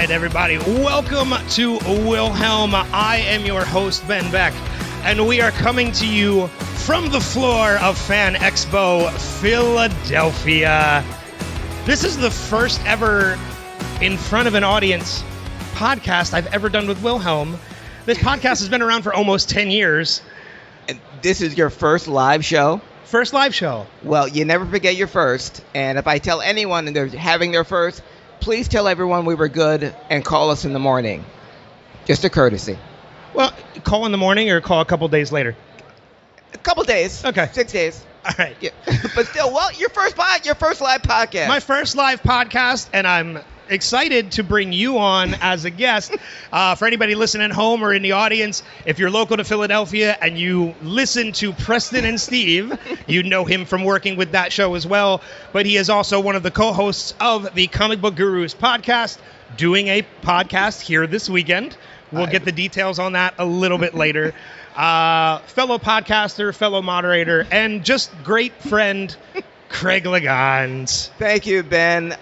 right, everybody. Welcome to Wilhelm. I am your host, Ben Beck, and we are coming to you from the floor of FanExpo Philadelphia. This is the first ever in front of an audience podcast I've ever done with Wilhelm. This podcast has been around for almost 10 years. And this is your first live show? First live show. Well, you never forget your first. And if I tell anyone and they're having their first, please tell everyone we were good and call us in the morning. Just a courtesy. Well, call in the morning or call a couple days later? A couple days. Okay. 6 days. All right. Yeah. But still, well, your first live podcast. My first live podcast, and I'm excited to bring you on as a guest. For anybody listening at home or in the audience, if you're local to Philadelphia and you listen to Preston and Steve, you know him from working with that show as well. But he is also one of the co-hosts of the Comic Book Gurus podcast, doing a podcast here this weekend. We'll get the details on that a little bit later. Fellow podcaster, fellow moderator, and just great friend, Craig Liggeons. Thank you, Ben.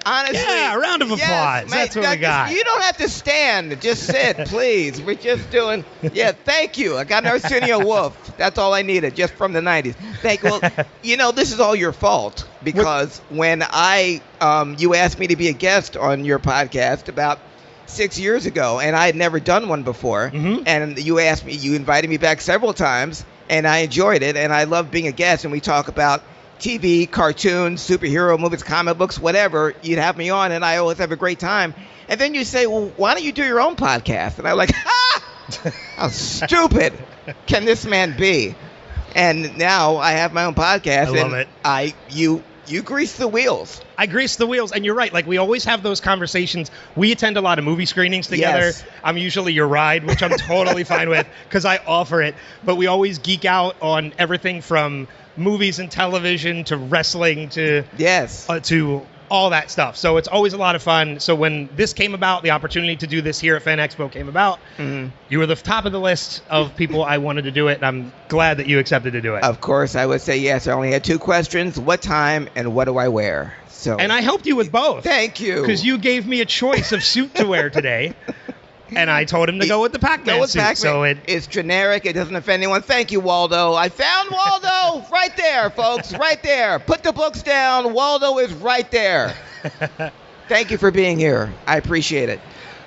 Honestly, yeah, a round of applause. Yes, That's what we got. You don't have to stand. Just sit, please. We're just doing. Yeah, thank you. I got an Arsenio Wolf. That's all I needed, just from the 90s. Thank you. Well, this is all your fault because when you asked me to be a guest on your podcast about 6 years ago, and I had never done one before, and you invited me back several times, and I enjoyed it, and I love being a guest, and we talk about TV, cartoons, superhero movies, comic books, whatever. You'd have me on, and I always have a great time. And then you say, well, why don't you do your own podcast? And I'm like, how stupid can this man be? And now I have my own podcast. I love it. You grease the wheels. I grease the wheels, and you're right. Like, we always have those conversations. We attend a lot of movie screenings together. Yes. I'm usually your ride, which I'm totally fine with because I offer it. But we always geek out on everything from movies and television to wrestling to all that stuff. So it's always a lot of fun. So when this came about, the opportunity to do this here at FanExpo came about, you were the top of the list of people I wanted to do it, and I'm glad that you accepted to do it. Of course, I would say yes. I only had two questions. What time and what do I wear? And I helped you with both. Thank you. Because you gave me a choice of suit to wear today. And I told him to go with the Pac-Man suit. Pac-Man. So it's generic. It doesn't offend anyone. Thank you, Waldo. I found Waldo right there, folks. Right there. Put the books down. Waldo is right there. Thank you for being here. I appreciate it.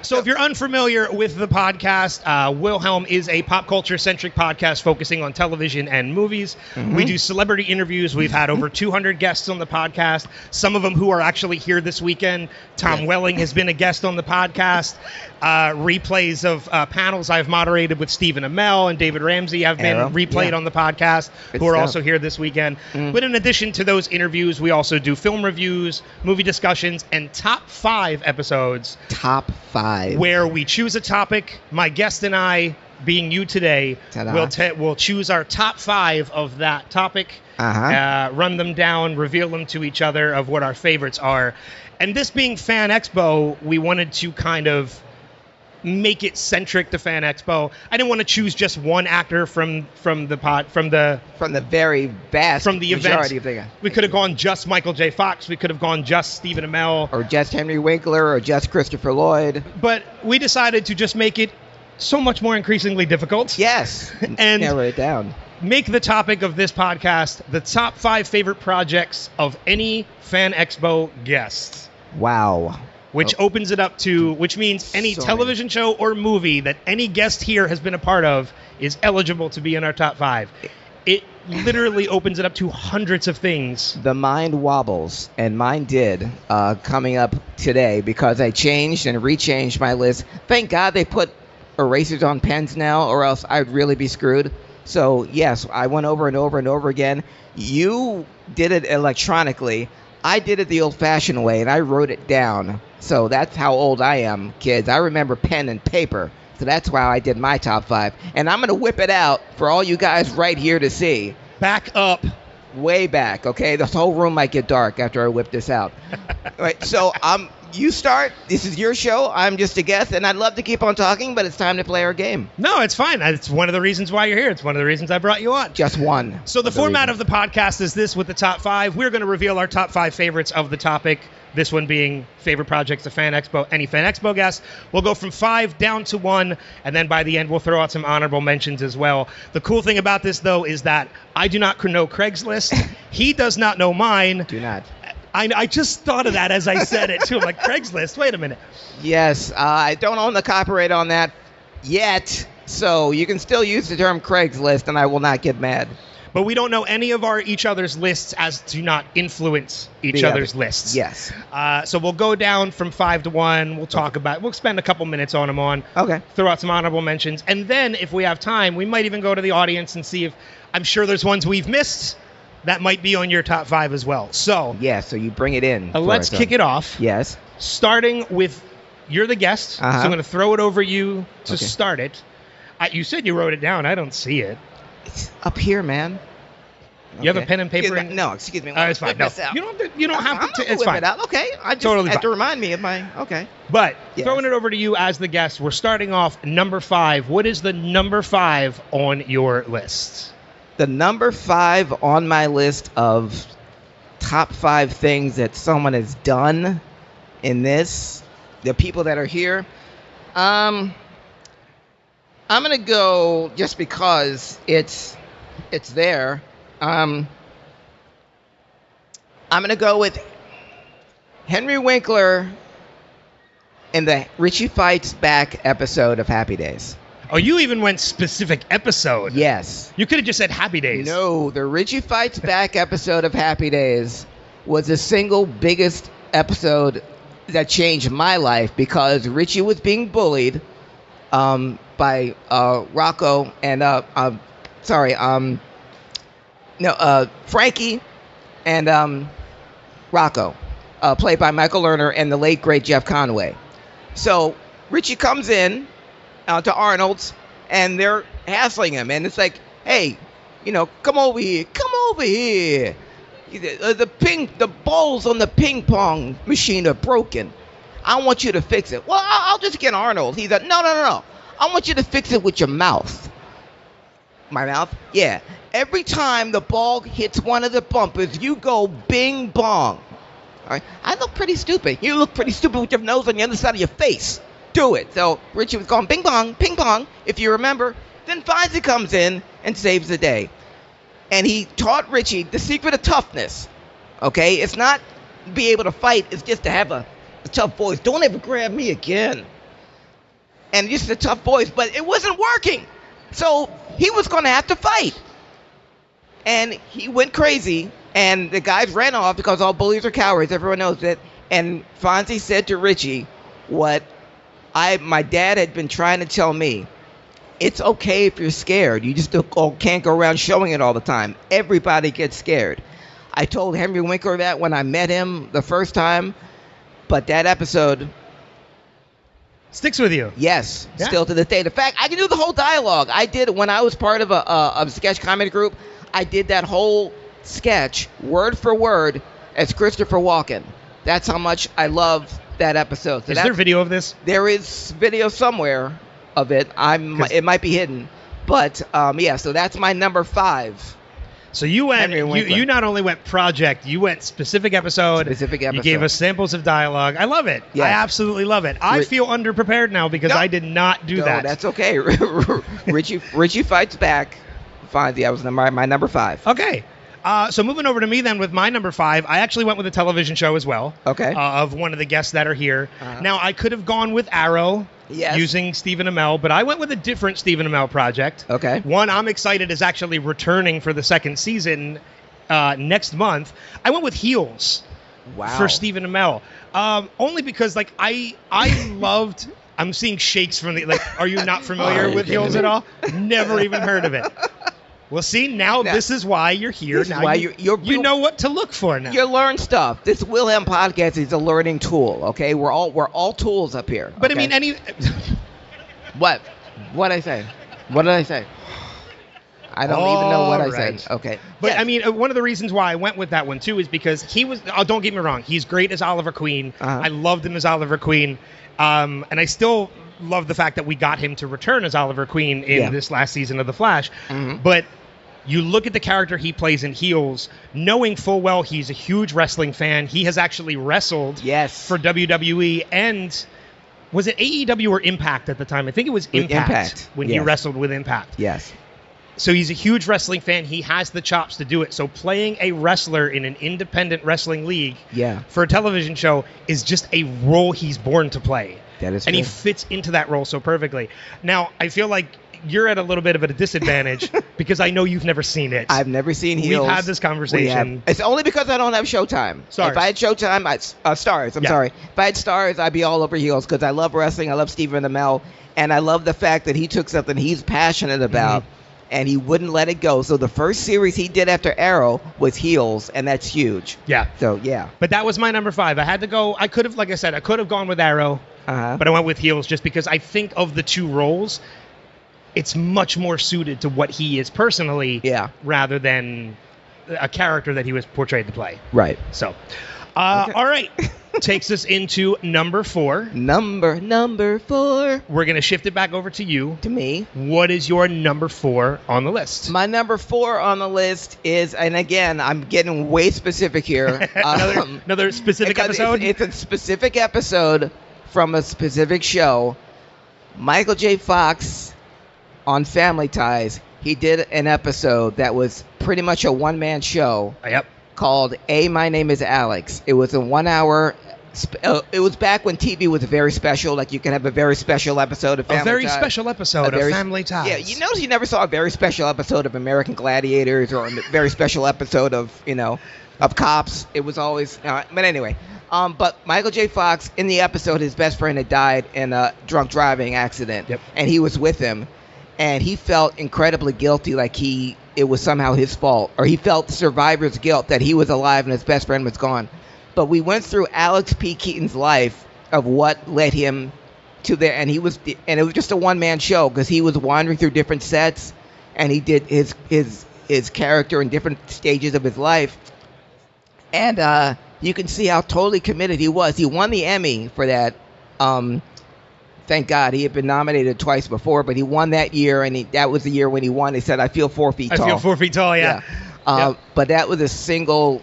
So if you're unfamiliar with the podcast, Wilhelm is a pop culture-centric podcast focusing on television and movies. We do celebrity interviews. We've had over 200 guests on the podcast, some of them who are actually here this weekend. Tom Welling has been a guest on the podcast. Replays of panels I've moderated with Stephen Amell and David Ramsey have been replayed on the podcast, who are also here this weekend. But in addition to those interviews, we also do film reviews, movie discussions, and top 5 episodes. Top 5. Where we choose a topic. My guest and I, being you today, we'll choose our top 5 of that topic, run them down, reveal them to each other of what our favorites are. And this being FanExpo, we wanted to kind of make it centric to FanExpo. I didn't want to choose just one actor from the very vast majority of the We could have gone just Michael J. Fox. We could have gone just Stephen Amell, or just Henry Winkler, or just Christopher Lloyd. But we decided to just make it so much more increasingly difficult. Yes, and narrow it down. Make the topic of this podcast the top 5 favorite projects of any FanExpo guest. Wow. Which opens it up to, which means any television show or movie that any guest here has been a part of is eligible to be in our top 5. It literally opens it up to hundreds of things. The mind wobbles, and mine did, coming up today, because I changed and rechanged my list. Thank God they put erasers on pens now, or else I'd really be screwed. So, yes, I went over and over and over again. You did it electronically. I did it the old-fashioned way, and I wrote it down. So that's how old I am, kids. I remember pen and paper. So that's why I did my top 5. And I'm going to whip it out for all you guys right here to see. Back up. Way back, okay? This whole room might get dark after I whip this out. All right, so you start. This is your show. I'm just a guest, and I'd love to keep on talking, but it's time to play our game. No, it's fine. It's one of the reasons why you're here. It's one of the reasons I brought you on. Just one. So the format of the podcast is this with the top 5. We're going to reveal our top 5 favorites of the topic. This one being favorite projects of FanExpo. Any FanExpo guest. We'll go from 5 down to 1, and then by the end we'll throw out some honorable mentions as well. The cool thing about this, though, is that I do not know Craig's list. He does not know mine. Do not. I just thought of that as I said it, too. I'm like, Craig's list, wait a minute. Yes, I don't own the copyright on that yet, so you can still use the term Craig's list, and I will not get mad. But we don't know any of each other's lists as to not influence each other's lists. Yes. So we'll go down from 5 to 1. We'll talk about. We'll spend a couple minutes on them on. Okay. Throw out some honorable mentions, and then if we have time, we might even go to the audience and see if. I'm sure there's ones we've missed that might be on your top 5 as well. So. Yeah. So you bring it in. Let's kick it off. Yes. Starting with, you're the guest, so I'm going to throw it over you to start it. You said you wrote it down. I don't see it. It's up here, man. You have a pen and paper? No, excuse me. It's fine. No. You don't have to. It's fine. It out. Okay. I just totally have fine. to remind me of my. Okay. But throwing it over to you as the guest, we're starting off number 5. What is the number 5 on your list? The number 5 on my list of top 5 things that someone has done in this, the people that are here. I'm gonna go just because it's there. I'm gonna go with Henry Winkler in the Richie Fights Back episode of Happy Days. Oh, you even went specific episode. Yes. You could have just said Happy Days. No, the Richie Fights Back episode of Happy Days was the single biggest episode that changed my life because Richie was being bullied by Rocco and Frankie and Rocco, played by Michael Lerner and the late great Jeff Conway. So Richie comes in to Arnold's and they're hassling him, and it's like, hey, come over here. The balls on the ping pong machine are broken. I want you to fix it. Well, I'll just get Arnold. He's like, no. I want you to fix it with your mouth. My mouth? Yeah. Every time the ball hits one of the bumpers, you go bing bong. All right. I look pretty stupid. You look pretty stupid with your nose on the other side of your face. Do it. So Richie was going bing bong, ping pong, if you remember. Then Fonzie comes in and saves the day. And he taught Richie the secret of toughness. Okay? It's not be able to fight. It's just to have a tough voice. Don't ever grab me again. And just a tough voice. But it wasn't working. So he was going to have to fight. And he went crazy. And the guys ran off because all bullies are cowards. Everyone knows that. And Fonzie said to Richie what my dad had been trying to tell me. It's okay if you're scared. You just can't go around showing it all the time. Everybody gets scared. I told Henry Winkler that when I met him the first time. But that episode sticks with you. Yes, still to this day. In fact, I can do the whole dialogue. I did when I was part of a sketch comedy group. I did that whole sketch word for word as Christopher Walken. That's how much I love that episode. So is there video of this? There is video somewhere of it. It might be hidden, but so that's my number 5. So you went. You not only went project, you went specific episode. You gave us samples of dialogue. I love it. Yes. I absolutely love it. I feel underprepared now because I did not do that. That's okay. Richie Fights Back. Fine. That was my number 5. Okay. So moving over to me then with my number 5, I actually went with a television show as well. Okay. Of one of the guests that are here. Now, I could have gone with Arrow. Yes. Using Stephen Amell, but I went with a different Stephen Amell project. Okay. One I'm excited is actually returning for the second season next month. I went with Heels. Wow. For Stephen Amell. Only because I loved. I'm seeing shakes from the Are you not familiar with Heels at all? Never even heard of it. Well, see, now this is why you're here. This now is why you know what to look for now. You learn stuff. This Wilhelm podcast is a learning tool. Okay, we're all tools up here. But okay? I mean, What? What did I say? What did I say? I don't even know what I right. said. Okay. But Yes. I mean, one of the reasons why I went with that one too is because he was. Oh, don't get me wrong, he's great as Oliver Queen. I loved him as Oliver Queen, and I still love the fact that we got him to return as Oliver Queen in this last season of The Flash. But you look at the character he plays in Heels, knowing full well he's a huge wrestling fan. He has actually wrestled for WWE and. Was it AEW or Impact at the time? I think it was Impact when he wrestled with Impact. Yes. So he's a huge wrestling fan. He has the chops to do it. So playing a wrestler in an independent wrestling league for a television show is just a role he's born to play. That is and true. he fits into that role so perfectly. Now, I feel like you're at a little bit of a disadvantage because I know you've never seen it. I've never seen Heels. We've had this conversation. It's only because I don't have Showtime. Stars. If I had Showtime, Stars. I'm sorry. If I had Stars, I'd be all over Heels because I love wrestling. I love Stephen Amell, and I love the fact that he took something he's passionate about, and he wouldn't let it go. So the first series he did after Arrow was Heels, and that's huge. Yeah. So yeah. But that was my number 5. I had to go. I could have, like I said, I could have gone with Arrow, but I went with Heels just because I think of the two roles. It's much more suited to what he is personally rather than a character that he was portrayed to play. Right. So, all right. Takes us into number 4. Number 4. We're going to shift it back over to you. To me. What is your number 4 on the list? My number 4 on the list is, and again, I'm getting way specific here. Another specific episode? It's a specific episode from a specific show. Michael J. Fox on Family Ties, he did an episode that was pretty much a one-man show called My Name is Alex. It was a 1 hour. It was back when TV was very special. Like you can have a very special episode of Family Ties. A very special episode of Family Ties. Yeah, you notice you never saw a very special episode of American Gladiators or a very special episode of, of Cops. It was always, but anyway. But Michael J. Fox, in the episode, his best friend had died in a drunk driving accident, and he was with him. And he felt incredibly guilty, like it was somehow his fault, or he felt survivor's guilt that he was alive and his best friend was gone. But we went through Alex P. Keaton's life of what led him to there, and it was just a one-man show because he was wandering through different sets, and he did his character in different stages of his life, and you can see how totally committed he was. He won the Emmy for that. Thank God. He had been nominated twice before, but he won that year, and that was the year when he won. He said, I feel 4 feet tall. I feel 4 feet tall, yeah. But that was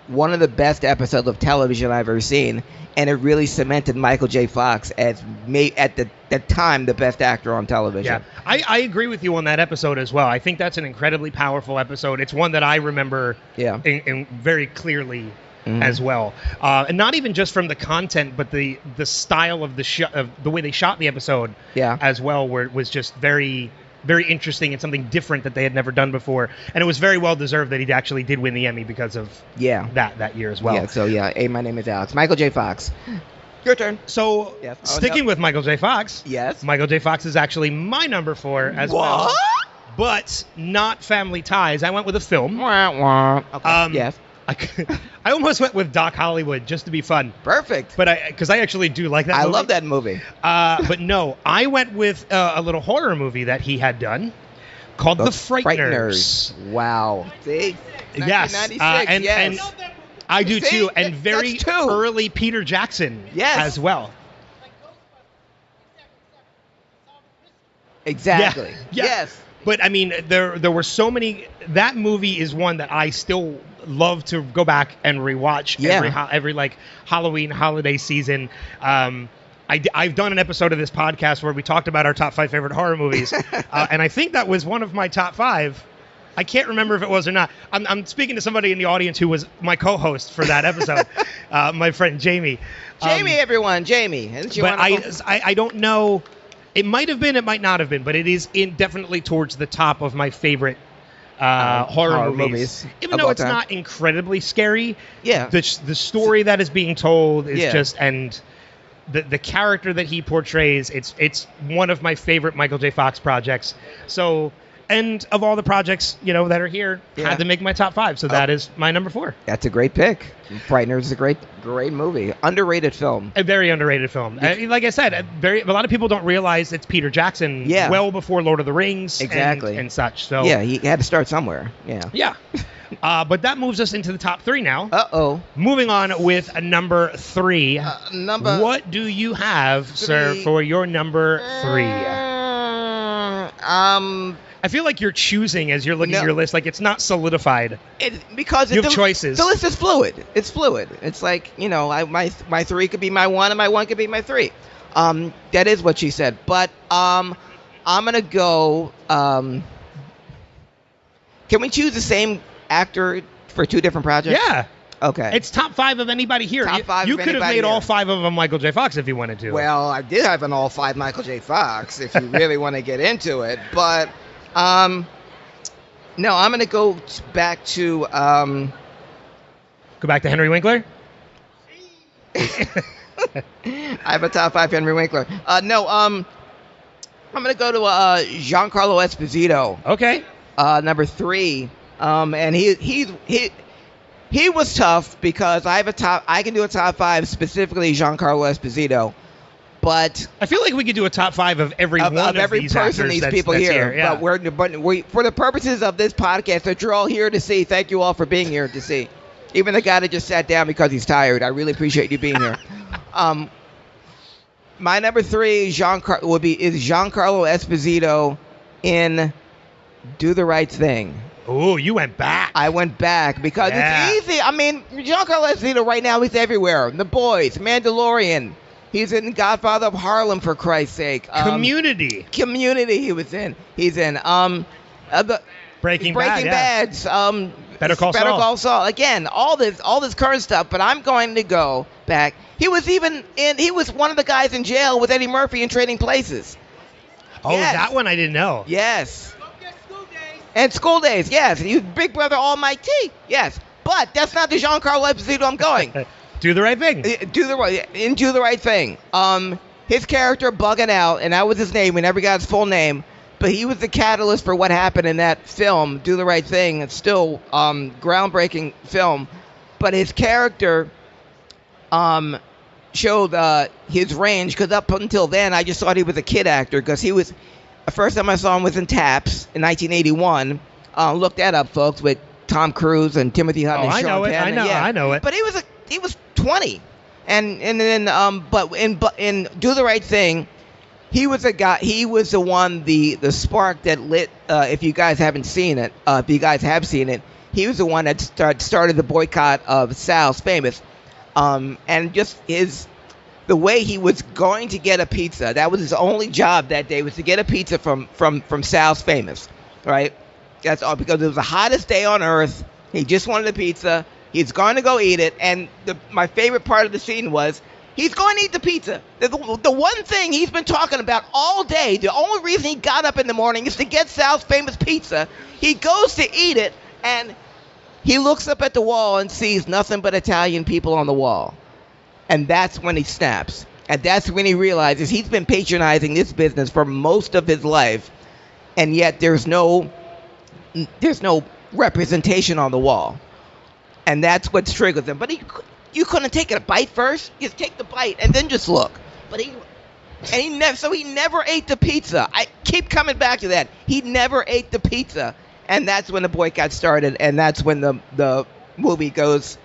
one of the best episodes of television I've ever seen, and it really cemented Michael J. Fox as, at the time, the best actor on television. Yeah, I agree with you on that episode as well. I think that's an incredibly powerful episode. It's one that I remember in very clearly. As well, and not even just from the content, but the style of the way they shot the episode, as well, where it was just very, very interesting and something different that they had never done before, and it was very well deserved that he actually did win the Emmy because of that year as well. Yeah. So My Name is Alex. Michael J. Fox. Your turn. So sticking with Michael J. Fox, Michael J. Fox is actually my number 4 as well, but not Family Ties. I went with a film. Okay. Yes. I almost went with Doc Hollywood just to be fun. Perfect. But because I actually do like that movie. I love that movie. But no, I went with a little horror movie that he had done called The Frighteners. Wow. See? Yes. And I do too. And very early Peter Jackson as well. Exactly. Yeah. Yes. But I mean, there were so many. That movie is one that I still love to go back and rewatch every like Halloween holiday season. I've done an episode of this podcast where we talked about our top 5 favorite horror movies, and I think that was one of my top 5. I can't remember if it was or not. I'm speaking to somebody in the audience who was my co-host for that episode, my friend Jamie. Everyone, Jamie. But I don't know. It might have been, it might not have been, but it is definitely towards the top of my favorite horror movies. Even though it's not incredibly scary, the story that is being told is just, and the character that he portrays, it's one of my favorite Michael J. Fox projects. So, And of all the projects, that are here, had to make my top 5. So that is my number 4. That's a great pick. Frighteners is a great movie. Underrated film. A very underrated film. Like I said, a lot of people don't realize it's Peter Jackson well before Lord of the Rings and such. So yeah, he had to start somewhere. Yeah. But that moves us into the top 3 now. Uh-oh. Moving on with a number 3. What do you have, sir, for your number 3? I feel like you're choosing as you're looking at your list. Like, it's not solidified. Because you have choices. The list is fluid. It's fluid. It's like, my 3 could be my 1 and my 1 could be my 3. That is what she said. But I'm going to go... can we choose the same actor for 2 different projects? Yeah. Okay. It's top 5 of anybody here. Top 5 you of could have made all 5 of them Michael J. Fox if you wanted to. Well, I did have an all 5 Michael J. Fox if you really want to get into it. But, no, I'm going to go back to... Go back to Henry Winkler? I have a top 5 Henry Winkler. No, I'm going to go to Giancarlo Esposito. Okay. Number 3. And he was tough because I can do a top 5 specifically Giancarlo Esposito, but I feel like we could do a top 5 of every one of every these person, these people here. Yeah. But we, for the purposes of this podcast that you're all here to see, thank you all for being here to see. Even the guy that just sat down because he's tired, I really appreciate you being here. My number 3 is Giancarlo Esposito in Do the Right Thing. Oh, you went back. I went back because it's easy. I mean, Giancarlo Esposito right now, he's everywhere. The Boys, Mandalorian. He's in Godfather of Harlem, for Christ's sake. Community he was in. He's in Breaking Bad. Better Call Saul. Again, all this current stuff, but I'm going to go back. He was one of the guys in jail with Eddie Murphy in Trading Places. Oh, yes. That one I didn't know. Yes. And School Days, yes. He was Big Brother Almighty, yes. But that's not the Giancarlo Esposito I'm going. Do the Right Thing. Do the Right Thing. His character bugging out, and that was his name. We never got his full name. But he was the catalyst for what happened in that film, Do the Right Thing. It's still groundbreaking film. But his character showed his range, because up until then, I just thought he was a kid actor, because he was... The first time I saw him was in Taps in 1981. Look that up, folks, with Tom Cruise and Timothy Hutton and Sean Penn. I know it. But he was 20, and then but in Do the Right Thing, he was a guy. He was the one, the spark that lit. If you guys haven't seen it, if you guys have seen it, he was the one that started the boycott of Sal's Famous, and just the way he was going to get a pizza. That was his only job that day, was to get a pizza from Sal's Famous, right? That's all, because it was the hottest day on earth. He just wanted a pizza. He's going to go eat it. And my favorite part of the scene was he's going to eat the pizza. The one thing he's been talking about all day, the only reason he got up in the morning is to get Sal's Famous pizza. He goes to eat it, and he looks up at the wall and sees nothing but Italian people on the wall. And that's when he snaps. And that's when he realizes he's been patronizing this business for most of his life, and yet there's no representation on the wall. And that's what triggers him. But you couldn't take a bite first? Just take the bite and then just look. But he never ate the pizza. I keep coming back to that. He never ate the pizza. And that's when the boycott started, and that's when the movie goes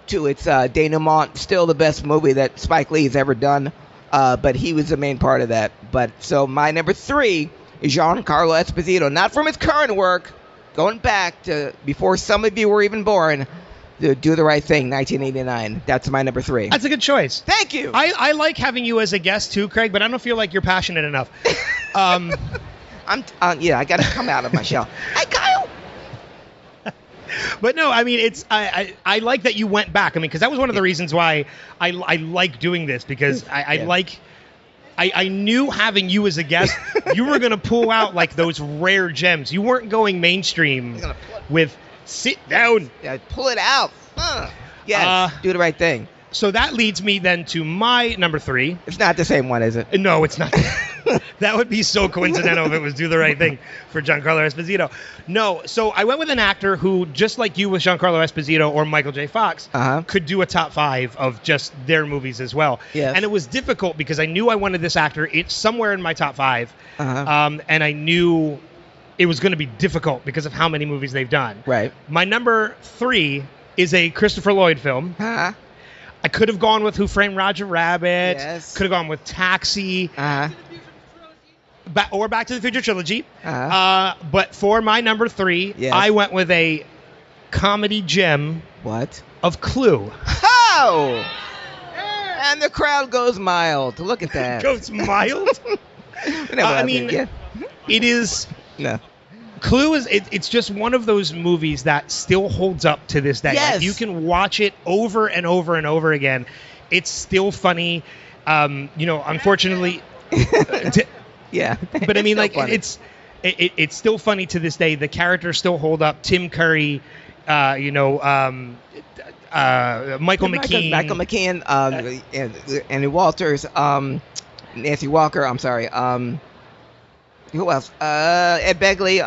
to its denouement. Still the best movie that Spike Lee's ever done, but he was the main part of that. But so my number 3 is Giancarlo Esposito, not from his current work, going back to before some of you were even born, to Do the Right Thing, 1989. That's my number 3. That's a good choice. Thank you. I like having you as a guest too, Craig, but I don't feel like you're passionate enough. I got to come out of my shell. Hi, Kyle. But no, I mean, I like that you went back. I mean, because that was one of the reasons why I like doing this, because I knew having you as a guest, you were going to pull out like those rare gems. You weren't going mainstream with sit down. Yeah, pull it out. Yes, Do the Right Thing. So that leads me then to my number 3. It's not the same one, is it? No, it's not. That would be so coincidental if it was Do the Right Thing for Giancarlo Esposito. No, so I went with an actor who, just like you with Giancarlo Esposito or Michael J. Fox, could do a top 5 of just their movies as well. Yes. And it was difficult because I knew I wanted this actor. It's somewhere in my top 5. And I knew it was going to be difficult because of how many movies they've done. Right. My number 3 is a Christopher Lloyd film. I could have gone with Who Framed Roger Rabbit. Yes. Could have gone with Taxi. Or Back to the Future trilogy. But for my number 3, yes. I went with a comedy gem. What? Of Clue. Oh! And the crowd goes mild. Look at that. Goes mild? I mean, it is... No. Clue is it's just one of those movies that still holds up to this day. Yes. Like, you can watch it over and over and over again. It's still funny. Unfortunately, yeah. But I mean, like, funny. it's still funny to this day. The characters still hold up. Tim Curry, Michael McKean, and Walters, Nancy Walker. I'm sorry. Who else? Ed Begley,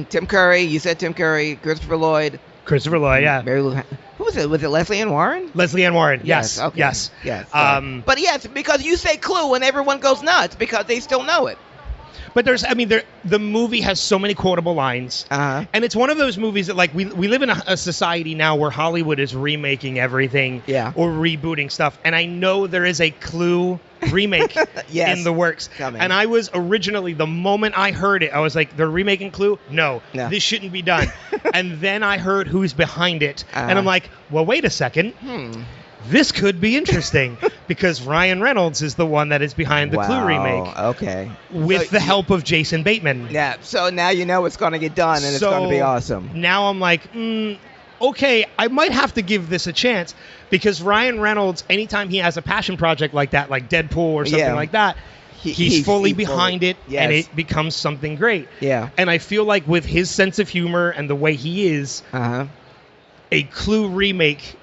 Tim Curry. You said Tim Curry, Christopher Lloyd. Yeah. Mary Lou. Who was it? Was it Leslie Ann Warren? Leslie Ann Warren. Yes. Okay. Yes. Yes. But yes, because you say Clue and everyone goes nuts because they still know it. But the movie has so many quotable lines, and it's one of those movies that, like, we live in a society now where Hollywood is remaking everything, or rebooting stuff. And I know there is a Clue remake yes. in the works. Coming. And I was originally, the moment I heard it, I was like, they're remaking Clue? No, this shouldn't be done. And then I heard who's behind it, and I'm like, well, wait a second. This could be interesting because Ryan Reynolds is the one that is behind the Clue remake. Okay. With the help of Jason Bateman. Yeah, so now you know it's going to get done and it's going to be awesome. Now I'm like, okay, I might have to give this a chance because Ryan Reynolds, anytime he has a passion project like that, like Deadpool or something like that, he's fully behind it, and it becomes something great. Yeah. And I feel like with his sense of humor and the way he is, a Clue remake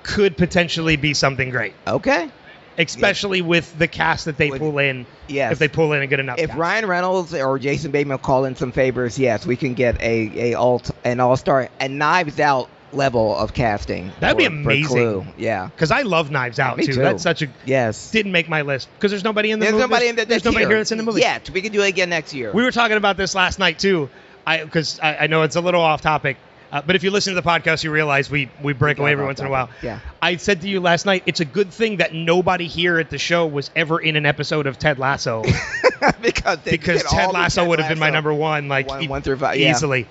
could potentially be something great. Okay. Especially with the cast that they pull in. Yes. If they pull in a good enough If cast. Ryan Reynolds or Jason Bateman call in some favors, yes, we can get an all-star, a Knives Out level of casting. That'd be amazing. For Clue. Yeah. Because I love Knives Out, Me too. too. That's such a... Yes. Didn't make my list. Because there's nobody in the movie. There's nobody here that's in the movie. Yeah, we can do it again next year. We were talking about this last night, too. Because I know it's a little off topic. But if you listen to the podcast, you realize we break away every once in a while. Yeah. I said to you last night, it's a good thing that nobody here at the show was ever in an episode of Ted Lasso. because Ted Lasso would have been my number 1, like 1 through 5, easily.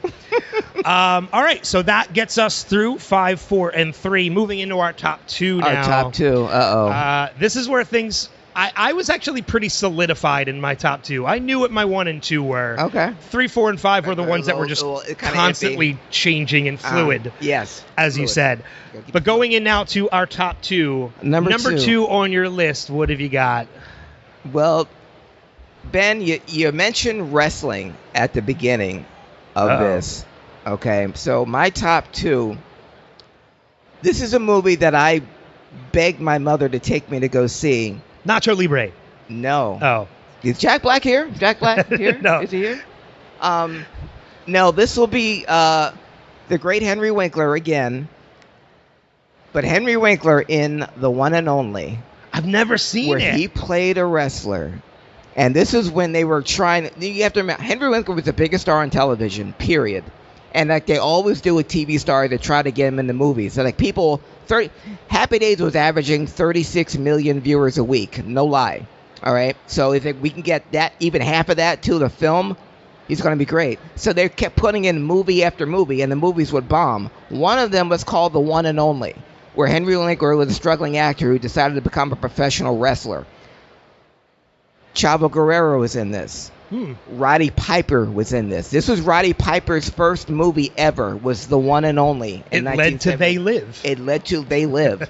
All right, so that gets us through 5, 4, and 3. Moving into our top 2 now. Our top 2. This is where things... I was actually pretty solidified in my top 2. I knew what my 1 and 2 were. Okay. 3, 4, and 5 were the ones that were just constantly changing and fluid. Yes. As you said. But going in now to our top 2. Number 2 on your list, what have you got? Well, Ben, you mentioned wrestling at the beginning of this. Okay. So my top 2, this is a movie that I begged my mother to take me to go see. Nacho Libre. No. Oh. Is Jack Black here? Jack Black here? No. Is he here? No, this will be the great Henry Winkler again. But Henry Winkler in The One and Only. I've never seen it. Where he played a wrestler. And this is when they were trying... You have to remember, Henry Winkler was the biggest star on television, period. And like they always do with TV stars to try to get him in the movies. So like people... Happy Days was averaging 36 million viewers a week. No lie. All right? So if we can get that, even half of that to the film, he's going to be great. So they kept putting in movie after movie, and the movies would bomb. One of them was called The One and Only, where Henry Winkler was a struggling actor who decided to become a professional wrestler. Chavo Guerrero was in this. Roddy Piper was in this. This was Roddy Piper's first movie ever, was The One and Only. It led to They Live. It led to They Live.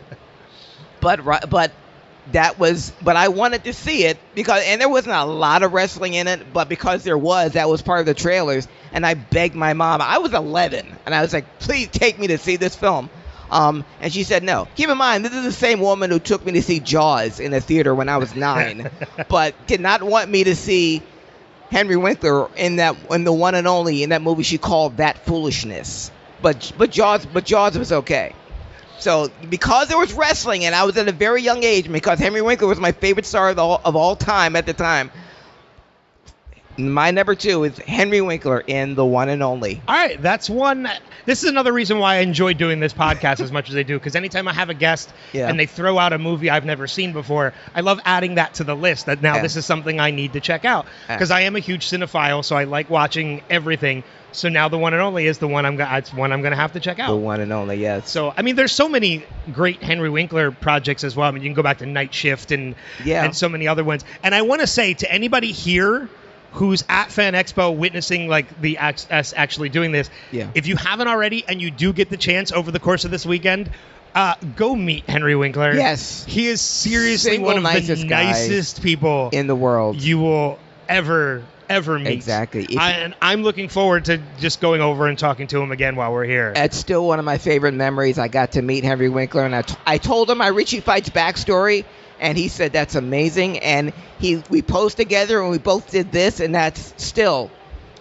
But I wanted to see it and there wasn't a lot of wrestling in it, but because there was, that was part of the trailers. And I begged my mom. I was 11, and I was like, please take me to see this film. And she said no. Keep in mind, this is the same woman who took me to see Jaws in a theater when I was 9, but did not want me to see Henry Winkler in the one and only in that movie she called That Foolishness. But Jaws was okay. So because there was wrestling and I was at a very young age, because Henry Winkler was my favorite star of all time at the time, my number 2 is Henry Winkler in The One and Only. All right, that's one. This is another reason why I enjoy doing this podcast as much as I do, because anytime I have a guest and they throw out a movie I've never seen before, I love adding that to the list, that now this is something I need to check out, because I am a huge cinephile, so I like watching everything. So now The One and Only is the one I'm going to have to check out. The One and Only, yes. So, I mean, there's so many great Henry Winkler projects as well. I mean, you can go back to Night Shift and so many other ones. And I want to say to anybody here who's at FanExpo witnessing like us actually doing this, if you haven't already and you do get the chance over the course of this weekend, go meet Henry Winkler. Yes. He is seriously one of the nicest people in the world you will ever meet. Exactly. And I'm looking forward to just going over and talking to him again while we're here. It's still one of my favorite memories. I got to meet Henry Winkler, and I told him my Richie Fights backstory, and he said that's amazing. And we posed together, and we both did this, and that's still.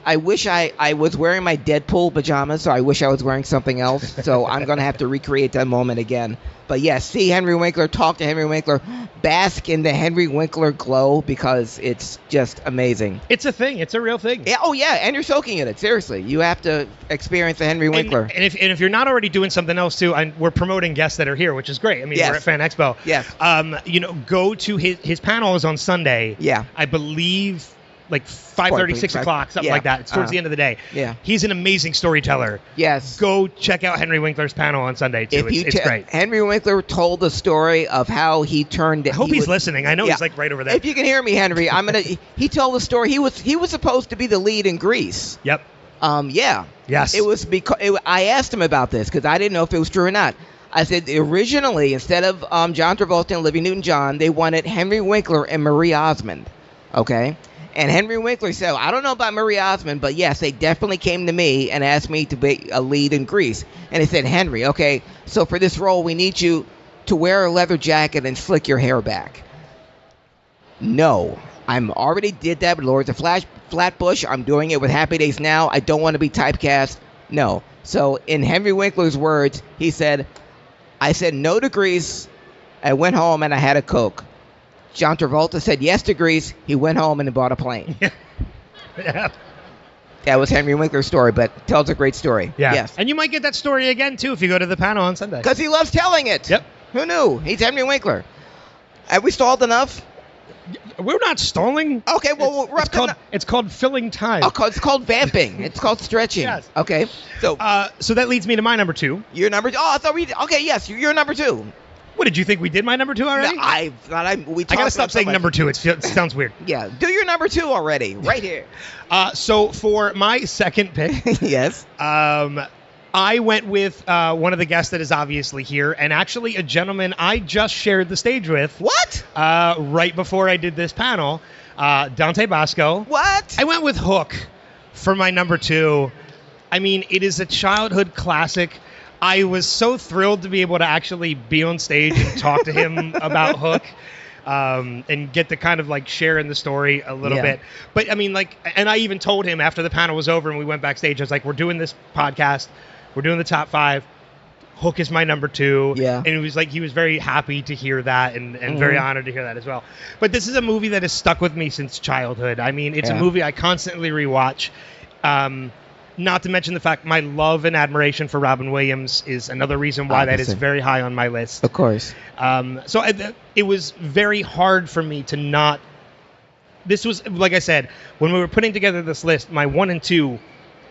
I wish I was wearing my Deadpool pajamas, so I wish I was wearing something else. So I'm going to have to recreate that moment again. But yes, see Henry Winkler, talk to Henry Winkler, bask in the Henry Winkler glow, because it's just amazing. It's a thing. It's a real thing. Yeah, oh, yeah, and you're soaking in it. Seriously. You have to experience the Henry Winkler. And if you're not already doing something else, too, we're promoting guests that are here, which is great. I mean, we're at FanExpo. Yes. Go to his panel is on Sunday. Yeah. I believe like 5:30, 6 o'clock, something like that. It's towards the end of the day. Yeah. He's an amazing storyteller. Yes. Go check out Henry Winkler's panel on Sunday, too. It's great. Henry Winkler told the story of how he turned... I hope he's listening. I know he's like right over there. If you can hear me, Henry, he told the story. He was supposed to be the lead in Grease. Yep. Yeah. Yes. It was because... I asked him about this because I didn't know if it was true or not. I said, originally, instead of John Travolta and Olivia Newton-John, they wanted Henry Winkler and Marie Osmond. Okay? And Henry Winkler said, I don't know about Marie Osmond, but yes, they definitely came to me and asked me to be a lead in Grease. And they said, Henry, okay, so for this role, we need you to wear a leather jacket and slick your hair back. No, I'm already did that with Lords of Flatbush. I'm doing it with Happy Days Now. I don't want to be typecast. No. So in Henry Winkler's words, he said, I said no to Grease. I went home and I had a Coke. John Travolta said yes to Grease. He went home and bought a plane. Yeah. That was Henry Winkler's story, but tells a great story. Yeah. Yes. And you might get that story again, too, if you go to the panel on Sunday. Because he loves telling it. Yep. Who knew? He's Henry Winkler. Have we stalled enough? We're not stalling. Okay, well, it's called filling time. Oh, it's called vamping. It's called stretching. Yes. Okay. So that leads me to my number 2. Your number 2? Oh, I thought okay, yes, you're number 2. What, did you think we did my number 2 already? No, I gotta stop saying number 2. It sounds weird. Yeah, do your number 2 already, right here. So for my second pick, yes, I went with one of the guests that is obviously here, and actually a gentleman I just shared the stage with. What? Right before I did this panel, Dante Basco. What? I went with Hook for my number 2. I mean, it is a childhood classic. I was so thrilled to be able to actually be on stage and talk to him about Hook, and get to kind of like share in the story a little bit. But I mean, and I even told him after the panel was over and we went backstage, I was like, we're doing this podcast. We're doing the top 5. Hook is my number 2. Yeah. And he was very happy to hear that and very honored to hear that as well. But this is a movie that has stuck with me since childhood. I mean, it's a movie I constantly rewatch. Not to mention the fact my love and admiration for Robin Williams is another reason why that is very high on my list. Of course. So it was very hard for me to not... This was, like I said, when we were putting together this list, my 1 and 2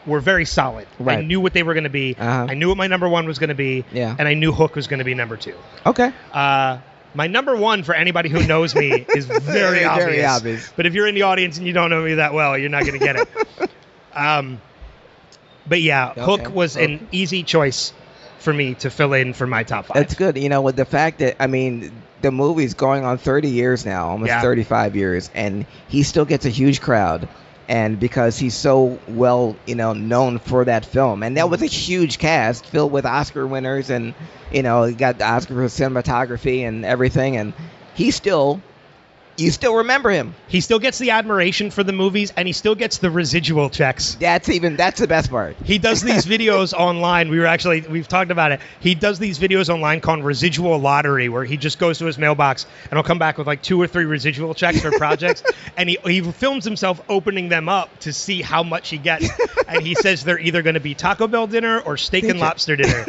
were very solid. Right. I knew what they were going to be. I knew what my number 1 was going to be. Yeah. And I knew Hook was going to be number 2. Okay. My number 1, for anybody who knows me, is very obvious. Very obvious. But if you're in the audience and you don't know me that well, you're not going to get it. But yeah, okay. Hook was an easy choice for me to fill in for my top 5. That's good. You know, with the fact that, I mean, the movie's going on 30 years now, almost 35 years, and he still gets a huge crowd. and because he's so well, known for that film. And that was a huge cast filled with Oscar winners, and he got the Oscar for cinematography and everything, and you still remember him. He still gets the admiration for the movies, and he still gets the residual checks. That's the best part. He does these videos online. We've talked about it. He does these videos online called Residual Lottery, where he just goes to his mailbox and he'll come back with like 2 or 3 residual checks for projects, and he films himself opening them up to see how much he gets. And he says they're either going to be Taco Bell dinner or steak and lobster dinner.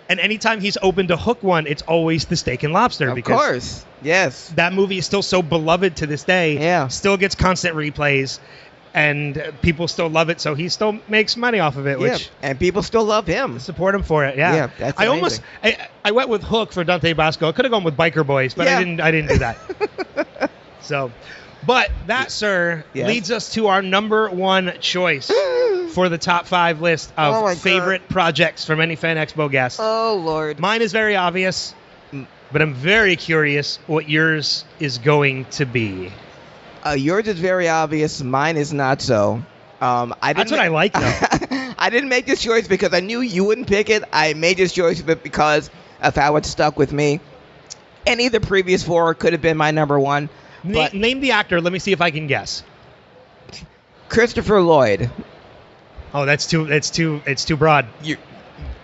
And anytime he's opened to hook one, it's always the steak and lobster. Of course. Yes. That movie is still so beloved to this day. Yeah. Still gets constant replays, and people still love it, so he still makes money off of it. Which and people still love him. Support him for it. Yeah. That's amazing. I went with Hook for Dante Basco. I could have gone with Biker Boys, but I didn't do that. But that, sir, leads us to our number 1 choice for the top 5 list of favorite projects from any FanExpo guest. Oh, Lord. Mine is very obvious, but I'm very curious what yours is going to be. Yours is very obvious. Mine is not so. That's what I like, though. I didn't make this choice because I knew you wouldn't pick it. I made this choice because of how it stuck with me. Any of the previous 4 could have been my number 1. Name the actor. Let me see if I can guess. Christopher Lloyd. Oh, it's too broad.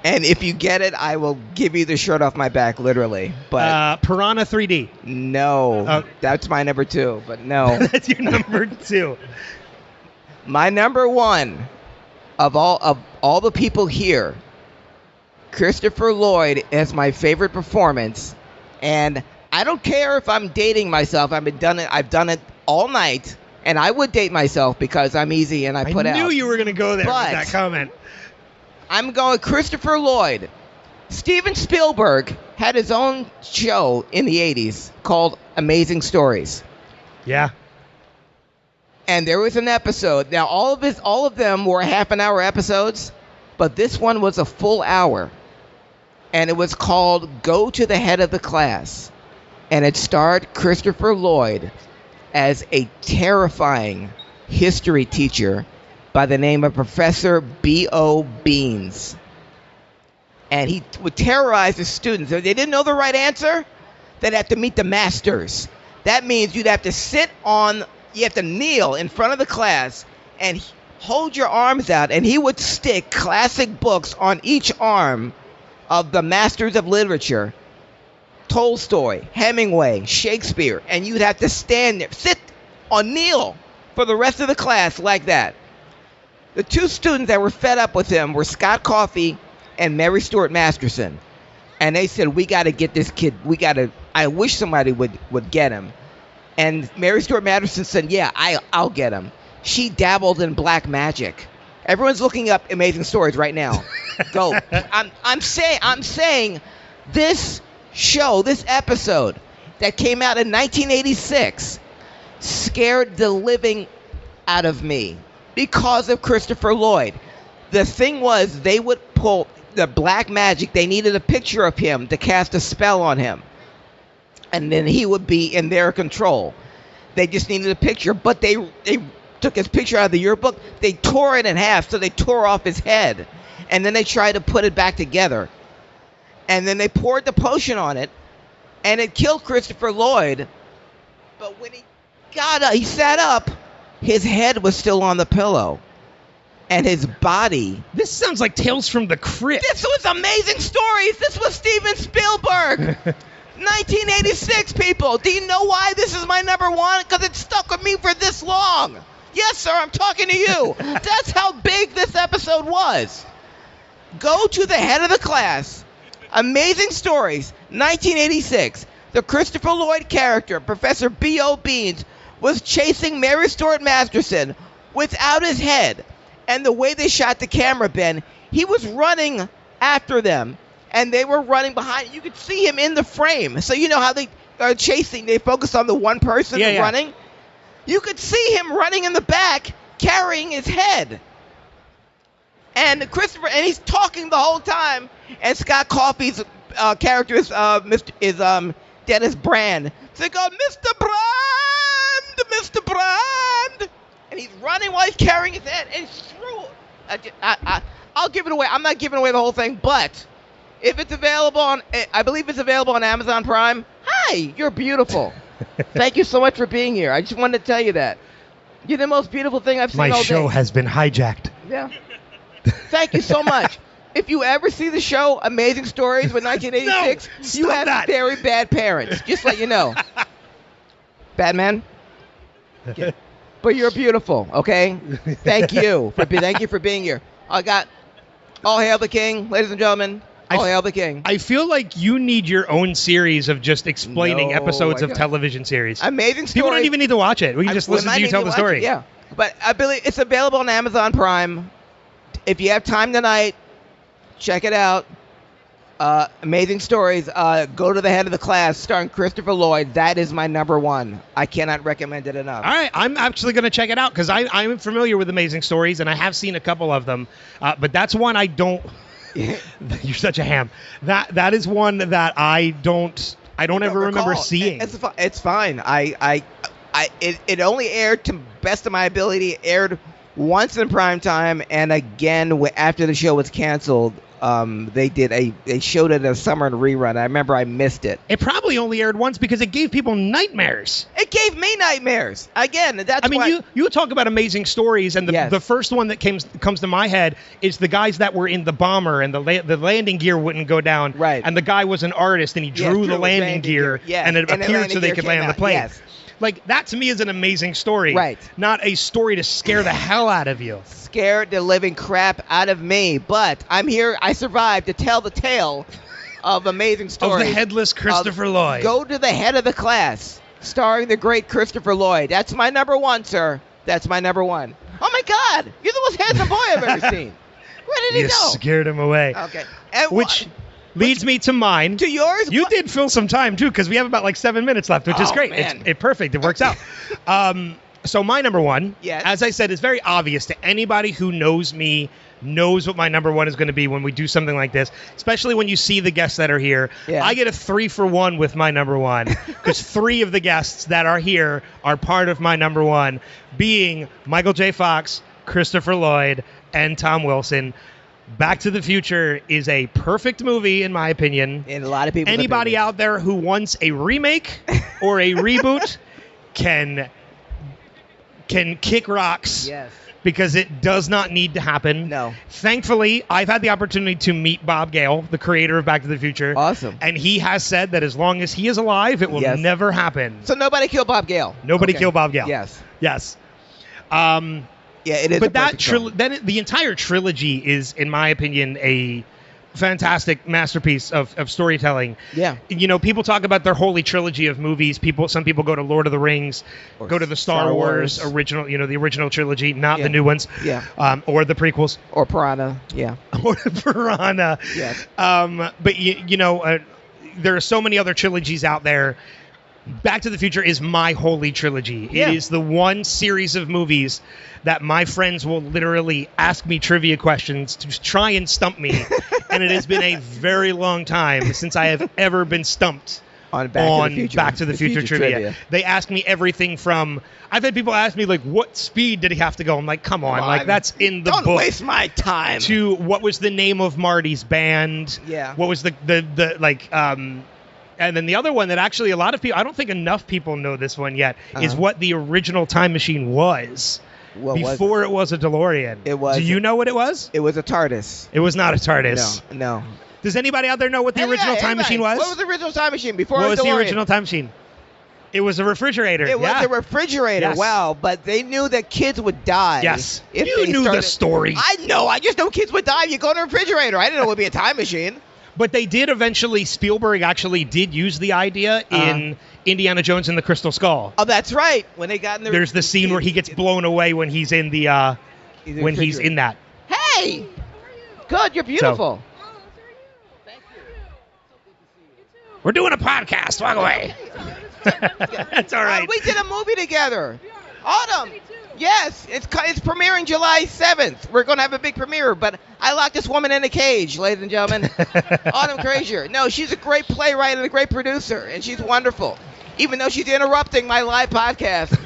And if you get it, I will give you the shirt off my back, literally. But Piranha 3D. No, that's my number 2. But no, that's your number 2. My number 1 of all the people here, Christopher Lloyd is my favorite performance, and I don't care if I'm dating myself. I've done it all night, and I would date myself because I'm easy and I put out. I knew you were going to go there with that comment. I'm going Christopher Lloyd. Steven Spielberg had his own show in the 80s called Amazing Stories. Yeah. And there was an episode. Now, all of them were half-an-hour episodes, but this one was a full hour. And it was called Go to the Head of the Class. And it starred Christopher Lloyd as a terrifying history teacher by the name of Professor B.O. Beans. And he would terrorize the students. If they didn't know the right answer, they'd have to meet the masters. That means you'd have to kneel in front of the class and hold your arms out, and he would stick classic books on each arm of the masters of literature. Tolstoy, Hemingway, Shakespeare, and you'd have to stand there, sit or kneel for the rest of the class like that. The 2 students that were fed up with him were Scott Coffey and Mary Stuart Masterson. And they said, we got to get this kid. I wish somebody would get him. And Mary Stuart Masterson said, yeah, I'll get him. She dabbled in black magic. Everyone's looking up Amazing Stories right now. Go. I'm saying this show, this episode that came out in 1986 scared the living out of me because of Christopher Lloyd. The thing was, they would pull the black magic. They needed a picture of him to cast a spell on him, and then he would be in their control. They just needed a picture, but they took his picture out of the yearbook. They tore it in half, so they tore off his head, and then they tried to put it back together. And then they poured the potion on it, and it killed Christopher Lloyd. But when he sat up, his head was still on the pillow. And his body... This sounds like Tales from the Crypt. This was Amazing Stories. This was Steven Spielberg. 1986, people. Do you know why this is my number 1? Because it stuck with me for this long. Yes, sir, I'm talking to you. That's how big this episode was. Go to the Head of the Class. Amazing Stories, 1986. The Christopher Lloyd character, Professor B.O. Beans, was chasing Mary Stuart Masterson without his head. And the way they shot the camera, Ben, he was running after them, and they were running behind. You could see him in the frame. So you know how they are chasing. They focus on the one person running. You could see him running in the back, carrying his head. And he's talking the whole time. And Scott Coffey's character is Dennis Brand. So they go, Mr. Brand, Mr. Brand. and he's running while he's carrying his head, and he threw it. I'll give it away. I'm not giving away the whole thing, but if it's available on, I believe it's available on Amazon Prime. Hi, you're beautiful. Thank you so much for being here. I just wanted to tell you that. You're the most beautiful thing I've seen all day. My show has been hijacked. Yeah. Thank you so much. If you ever see the show Amazing Stories with 1986, you have very bad parents. Just let you know. Bad man? Yeah. But you're beautiful, okay? Thank you for being here. I got All Hail the King, ladies and gentlemen. All hail the king. I feel like you need your own series of just explaining episodes of television series. Amazing Stories. People don't even need to watch it. We can just listen to you tell the story. Yeah. But I believe it's available on Amazon Prime. If you have time tonight, check it out. Amazing Stories. Go to the Head of the Class, starring Christopher Lloyd. That is my number one. I cannot recommend it enough. All right. I'm actually going to check it out because I'm familiar with Amazing Stories, and I have seen a couple of them. But that's one I don't... You're such a ham. That is one that I don't ever remember seeing. It's fine. It only aired, to best of my ability, aired once in prime time, and again after the show was canceled. They showed it in a summer rerun. I remember I missed it. It probably only aired once because it gave people nightmares. It gave me nightmares. Again, that's why. You talk about Amazing Stories, and the first one that comes to my head is the guys that were in the bomber, and the landing gear wouldn't go down. Right. And the guy was an artist, and he drew the landing gear, and it appeared so they could land the plane. Yes. Like, that to me is an amazing story. Right. Not a story to scare the hell out of you. Scared the living crap out of me. But I'm here. I survived to tell the tale of Amazing Stories. Of the headless Christopher Lloyd. Go to the Head of the Class, starring the great Christopher Lloyd. That's my number one, sir. That's my number one. Oh, my God. You're the most handsome boy I've ever seen. Where did he go? You scared him away. Okay. Which leads me to mine. To yours? You did fill some time, too, because we have about 7 minutes left, which is great. Man. It's perfect. It works out. So my number one, yes, as I said, is very obvious to anybody who knows me, knows what my number one is going to be when we do something like this, especially when you see the guests that are here. Yeah. I get a 3-for-1 with my number one because 3 of the guests that are here are part of my number one, being Michael J. Fox, Christopher Lloyd, and Tom Wilson. Back to the Future is a perfect movie, in my opinion. In a lot of people's Anybody opinions. out there who wants a remake or a reboot can kick rocks. Yes. Because it does not need to happen. No. Thankfully, I've had the opportunity to meet Bob Gale, the creator of Back to the Future. Awesome. And he has said that as long as he is alive, it will never happen. So nobody kill Bob Gale. Nobody kill Bob Gale. Yes. Yes. Yeah, it is. But the entire trilogy is, in my opinion, a fantastic masterpiece of storytelling. Yeah. You know, people talk about their holy trilogy of movies. Some people go to Lord of the Rings, or go to the Star Wars original, the original trilogy, not the new ones. Yeah. Or the prequels. Or Piranha. Yeah. Or Piranha. Yes. But there are so many other trilogies out there. Back to the Future is my holy trilogy. Yeah. It is the one series of movies that my friends will literally ask me trivia questions to try and stump me. And it has been a very long time since I have ever been stumped on Back to the Future trivia. They ask me everything from... I've had people ask me, like, what speed did he have to go? I'm like, come on. Like, that's in the book. Don't waste my time. To what was the name of Marty's band? Yeah. What was and then the other one that actually a lot of people, I don't think enough people know this one yet, is what the original time machine was. Before it was a DeLorean. It was. Do you know what it was? It was a TARDIS. It was not a TARDIS. No. Does anybody out there know what the original time machine was? What was the original time machine before What it was was the original time machine? It was a refrigerator. It was a refrigerator. Yes. Wow. But they knew that kids would die. Yes. If you knew the story. I know. I just know kids would die if you go in a refrigerator. I didn't know it would be a time machine. But they did eventually, Spielberg actually did use the idea in Indiana Jones and the Crystal Skull. Oh, that's right. When they got in the... There's the scene where he gets blown away when he's in the... when he's in that. Hey! Good, you're beautiful. Thank you. We're doing a podcast. Walk away. That's all right. We did a movie together. Autumn. Yes, it's premiering July 7th. We're going to have a big premiere, but I locked this woman in a cage, ladies and gentlemen. Autumn Frazier. No, she's a great playwright and a great producer, and she's wonderful. even though she's interrupting my live podcast.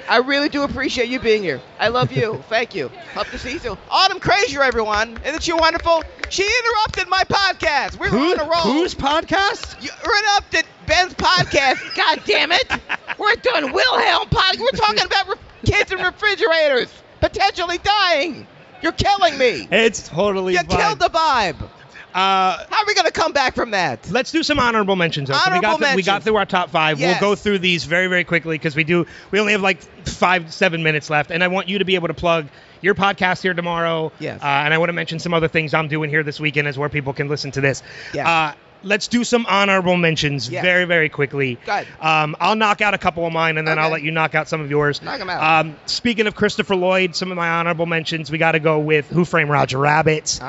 I really do appreciate you being here. I love you. Thank you. Hope to see you soon. Autumn Crazier, everyone. Isn't she wonderful? She interrupted my podcast. We were on a roll. Whose podcast? You interrupted Ben's podcast. God damn it. We're doing Wilhelm podcast. We're talking about kids in refrigerators potentially dying. You're killing me. It's totally You fine. killed the vibe. How are we going to come back from that? Let's do some honorable mentions. We got through our top 5. Yes. We'll go through these very, very quickly because we only have like 5-7 minutes left, and I want you to be able to plug your podcast here tomorrow. Yes. And I want to mention some other things I'm doing here this weekend as where people can listen to this. Yes. Let's do some honorable mentions very, very quickly. Go ahead. I'll knock out a couple of mine, and then I'll Okay. let you knock out some of yours. Knock 'em out. Speaking of Christopher Lloyd, some of my honorable mentions, we got to go with Who Framed Roger Rabbit.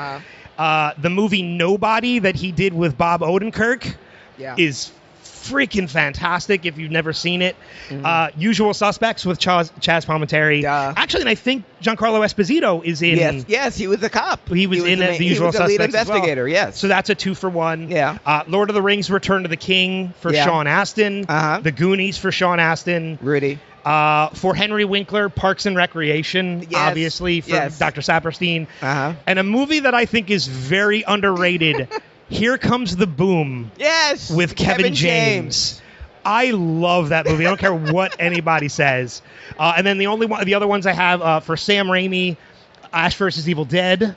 The movie Nobody that he did with Bob Odenkirk is freaking fantastic if you've never seen it. Usual Suspects with Chaz Palminteri. Actually, and I think Giancarlo Esposito is in. Yes, he was a cop. He was in The Usual Suspects. He was the lead as well. investigator, yes. So that's a 2-for-1. Yeah. Lord of the Rings Return to the King for Sean Astin. The Goonies for Sean Astin. Rudy. For Henry Winkler, Parks and Recreation, obviously, for Dr. Saperstein. And a movie that I think is very underrated, Here Comes the Boom. Yes. With Kevin James. I love that movie. I don't care what anybody says. And then the other ones I have for Sam Raimi, Ash vs. Evil Dead.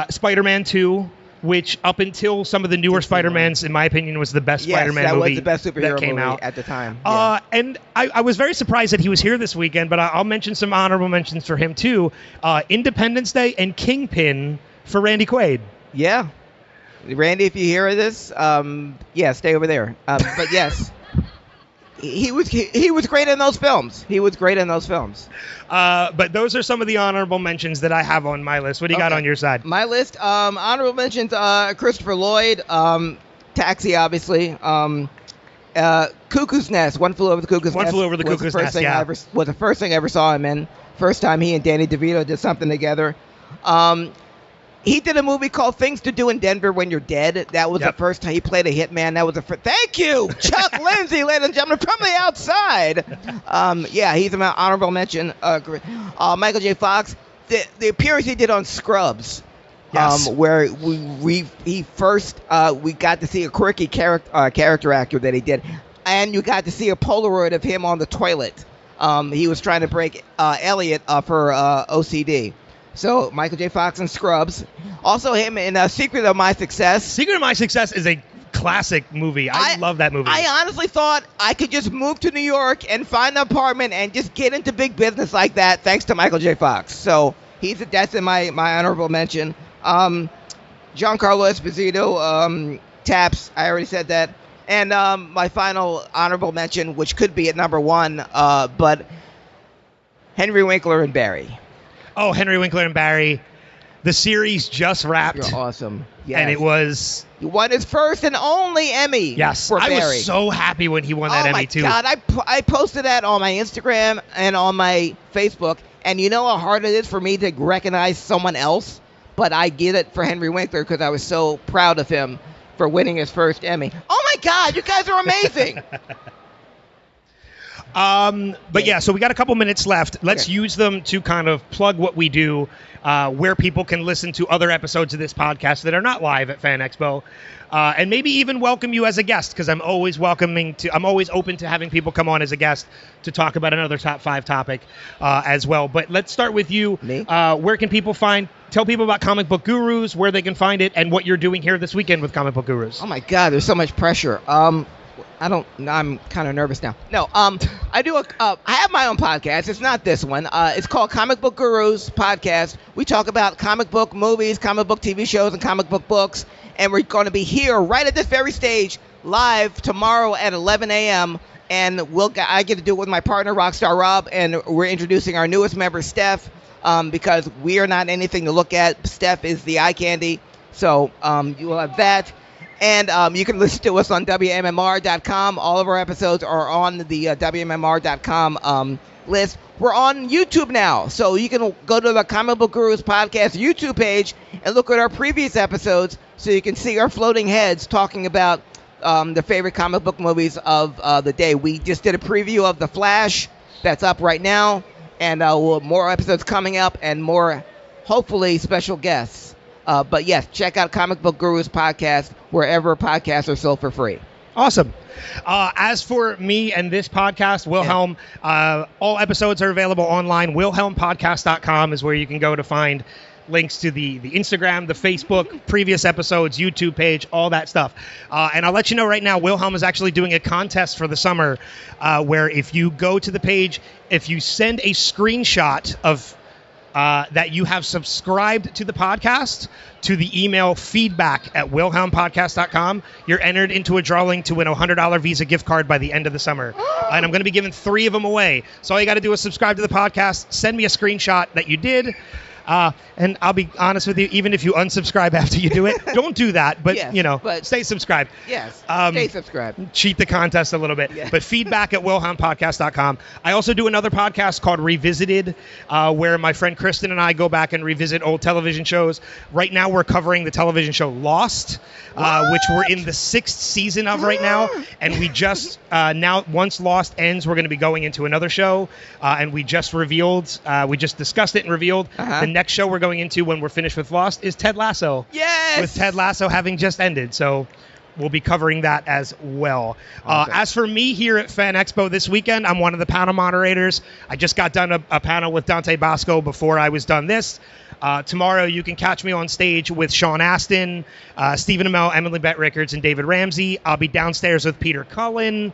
Spider-Man 2. Which, up until some of the newer Spider-Mans, in my opinion, was the best Spider-Man movie that was the best superhero that came movie out at the time. And I was very surprised that he was here this weekend, but I'll mention some honorable mentions for him, too. Independence Day and Kingpin for Randy Quaid. Yeah. Randy, if you hear this, stay over there. But yes. He was great in those films. But those are some of the honorable mentions that I have on my list. What do you got on your side? My list, honorable mentions, Christopher Lloyd, Taxi, obviously, Cuckoo's Nest, One Flew Over the Cuckoo's Nest. One Flew Over the Cuckoo's Nest, was the first thing I ever saw him in. First time he and Danny DeVito did something together. He did a movie called Things to Do in Denver When You're Dead. That was the first time he played a hitman. That was the first. Thank you, Chuck Lindsay, ladies and gentlemen, from the outside. He's an honorable mention. Michael J. Fox, the appearance he did on Scrubs, where we got to see a quirky character actor that he did, and you got to see a Polaroid of him on the toilet. He was trying to break Elliot of her OCD. So, Michael J. Fox and Scrubs. Also him in Secret of My Success. Secret of My Success is a classic movie. I love that movie. I honestly thought I could just move to New York and find an apartment and just get into big business like that thanks to Michael J. Fox. So, that's in my honorable mention. Giancarlo Esposito, Taps, I already said that. And my final honorable mention, which could be at number 1, but Henry Winkler and Barry. Oh, Henry Winkler and Barry. The series just wrapped. You're awesome. Yes. And it was... He won his first and only Emmy. Yes. For I Barry. was so happy when he won that Emmy, too. Oh, my God. I posted that on my Instagram and on my Facebook. And you know how hard it is for me to recognize someone else? But I get it for Henry Winkler because I was so proud of him for winning his first Emmy. Oh, my God. You guys are amazing. So we got a couple minutes left. Let's use them to kind of plug what we do, where people can listen to other episodes of this podcast that are not live at FanExpo, and maybe even welcome you as a guest, because I'm always open to having people come on as a guest to talk about another top 5 topic as well. But let's start with you. Me? Where can people tell people about Comic Book Gurus, where they can find it, and what you're doing here this weekend with Comic Book Gurus. Oh my God, there's so much pressure. I'm kind of nervous now. No, I have my own podcast. It's not this one. It's called Comic Book Gurus Podcast. We talk about comic book movies, comic book TV shows, and comic book books. And we're going to be here right at this very stage, live tomorrow at 11 a.m. And I get to do it with my partner, Rockstar Rob, and we're introducing our newest member, Steph, because we are not anything to look at. Steph is the eye candy. So you will have that. And you can listen to us on WMMR.com. All of our episodes are on the WMMR.com list. We're on YouTube now, so you can go to the Comic Book Gurus Podcast YouTube page and look at our previous episodes so you can see our floating heads talking about the favorite comic book movies of the day. We just did a preview of The Flash. That's up right now. And more episodes coming up and more, hopefully, special guests. But yes, check out Comic Book Gurus podcast wherever podcasts are sold for free. Awesome. As for me and this podcast, Wilhelm, all episodes are available online. WilhelmPodcast.com is where you can go to find links to the Instagram, the Facebook, previous episodes, YouTube page, all that stuff. And I'll let you know right now, Wilhelm is actually doing a contest for the summer where if you go to the page, if you send a screenshot of that you have subscribed to the podcast to the email feedback@wilhelmpodcast.com, you're entered into a drawing to win a $100 Visa gift card by the end of the summer. And I'm going to be giving 3 of them away. So all you got to do is subscribe to the podcast, send me a screenshot that you did. And I'll be honest with you, even if you unsubscribe after you do it, don't do that. But, yes, but stay subscribed. Yes, stay subscribed. Cheat the contest a little bit. Yeah. But feedback@wilhelmpodcast.com. I also do another podcast called Revisited, where my friend Kristen and I go back and revisit old television shows. Right now, we're covering the television show Lost, which we're in the 6th season of right now. And we just, now, once Lost ends, we're going to be going into another show. And we just revealed, we just discussed it and revealed the next show we're going into when we're finished with Lost is Ted Lasso. Yes! With Ted Lasso having just ended. So we'll be covering that as well. Okay. As for me here at FanExpo this weekend, I'm one of the panel moderators. I just got done a panel with Dante Bosco before I was done this. Tomorrow you can catch me on stage with Sean Astin, Stephen Amell, Emily Bett Rickards, and David Ramsey. I'll be downstairs with Peter Cullen.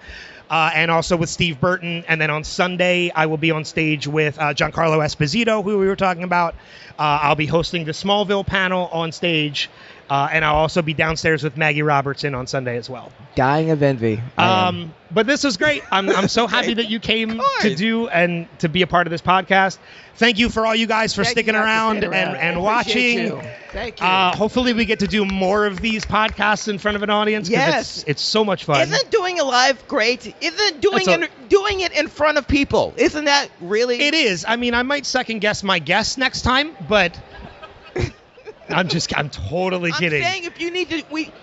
And also with Steve Burton. And then on Sunday, I will be on stage with Giancarlo Esposito, who we were talking about. I'll be hosting the Smallville panel on stage. And I'll also be downstairs with Maggie Robertson on Sunday as well. Dying of envy. But this was great. I'm so happy that you came to do and to be a part of this podcast. Thank you for all you guys for sticking around and watching. Thank you. Hopefully we get to do more of these podcasts in front of an audience. Yes. It's so much fun. Isn't doing a live great? Isn't doing it in front of people? Isn't that really? It is. I mean, I might second guess my guess next time, but I'm totally kidding. I'm saying if you need to,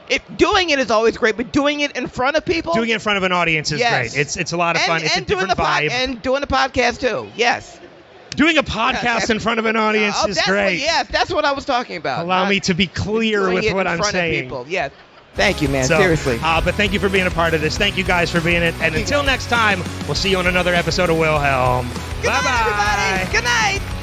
if doing it is always great, but doing it in front of people, doing it in front of an audience is great. It's a lot of fun. It's a different vibe. And doing the podcast too. Yes. Doing a podcast in front of an audience is great. That's what I was talking about. Allow me to be clear with what I'm saying. Yes. Thank you, man. Seriously. But thank you for being a part of this. Thank you guys for being it. And until next time, we'll see you on another episode of Wilhelm. Good night, everybody. Good night.